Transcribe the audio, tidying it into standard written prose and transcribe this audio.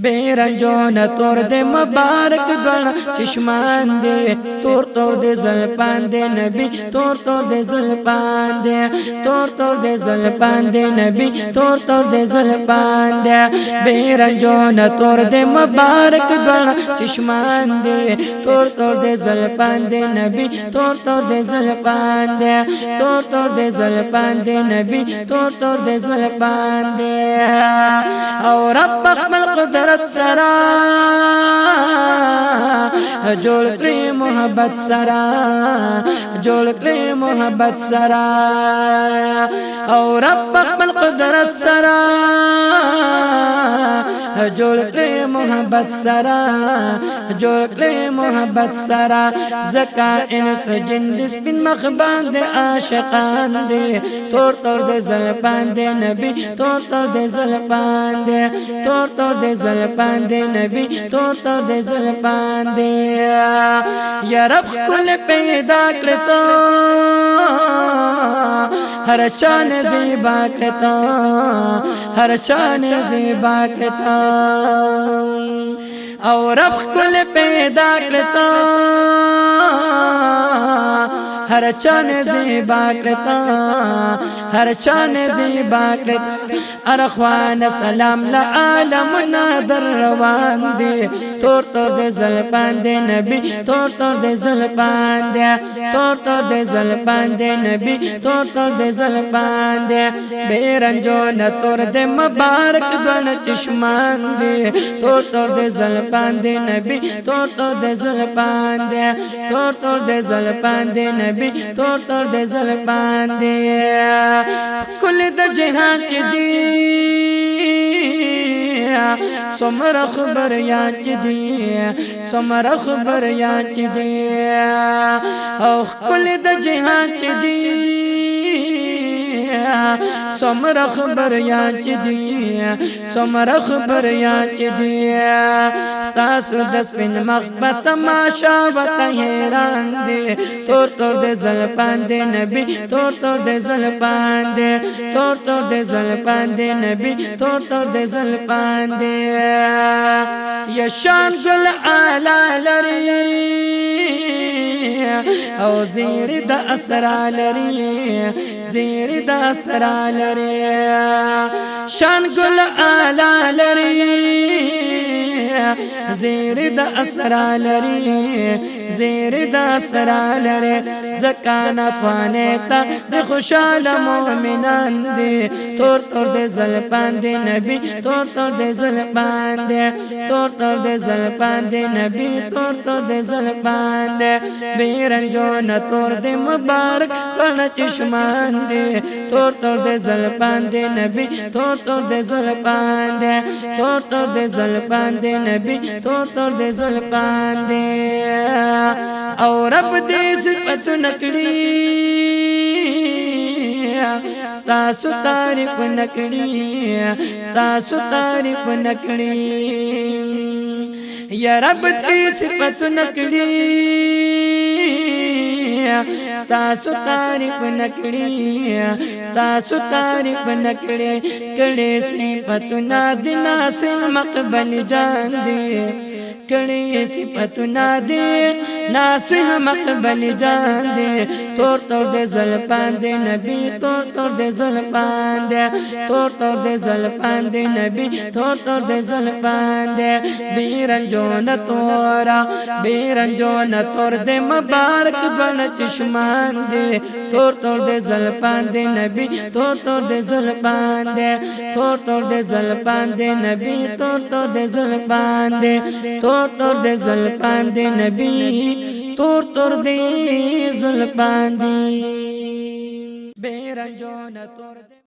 بیرنجون تور دے مبارک دوڑ چشمان دے تور تور دے زلپان دے نبی تور تور دے زلپان دے تور تور دے زلپان دے نبی تور تور دے زلپان دے بیرنجون تور دے مبارک دوڑ چشمان دے تور تور دے زلپان دے نبی تور تور دے زلپان دے تور تور دے زلپان دے نبی تور تور دے زلپان دے اور رب اخمل قدرت سرا جوڑ کری محبت سرا جوڑ کری محبت سرا اور رب اخمل قدرت سرا جوڑ کری محبت سرا جوڑ کری محبت سرا زکا انس جندس بن مخبان دے عاشقان دے تور تور دے زلپان دے نبی تور تور دے زلپان دے تور تور دے زلپان دے نبی تور تور دے زلپان دے یا رب کل پیدا کرتا ہر چان زیبا کرتا ہر چان زیبا کرتا اور رب کل پیدا کرتا ہر چان زیبا کرتا ہر چان زیبا کرتا ارخوان سلام لعالمنا در روان دے تور تور دے زلپان دے نبی تور تور دے زلپان دے تور تور دے زلپان دے نبی تور تور دے زلپان دے بیرنجون تور دے مبارک دوان چشمان دے تور تور دے زلپان دے نبی تور تور دے زلپان دے تور تور دے زلپان دے نبی تور تور دے زلپان دے کل دا جہان چی دی سمر خبر یانچ دی سمر خبر یانچ دی او کل دا جہان چی دی سمر خبر یانچ دی سمر خبر یانچ دی ستاسو دس بن مخبت ماشا وطا حیران دے تور تور دے زلپان دے نبی تور تور دے زلپان دے تور تور دے زلپان دے نبی تور تور دے زلپان دے یا شان گل آلا لری او زیر دا اسرا لری زیر دا اسرا لری شان گل آلا لری زیر دا اسرا لری زیر دا اسرا لری زکانت خوانیتا دے خوشال مومنان دے تور تور دے زلپان دے نبی تور تور دے زلپان دے تور تور دے زلپان دے نبی تور تور دے زلپان دے بیرنجون تور دے مبارک پرن چشمان دے تور تور دے زلپان دے نبی تور تور دے زلپان دے تور تور دے زلپان دے نبی تور تور دے زلپان دے اور رب دے صفت نکڑی ستاسو تعریف نکڑی ستاسو تعریف نکڑی یا رب دے صفت نکڑی ستاسو تعریف نکڑی ستاسو تعریف نکڑی کڑے صفتنا دنا سے مقبل جان دے کڑے صفتنا دے ناسح مقبل جان دے تور تور دے زلپان دے نبی تور تور دے زلپان دے تور تور دے زلپان دے نبی تور تور دے زلپان دے بیرنجون تورا بیرنجون تور دے مبارک دوان چشمان دے تور تور دے زلپان دے نبی تور تور دے زلپان دے تور تور دے زلپان دے نبی تور تور دے زلپان دے تور تور دے زلپان دے نبی تور تور دے زلپان دے بیرنجون تور دے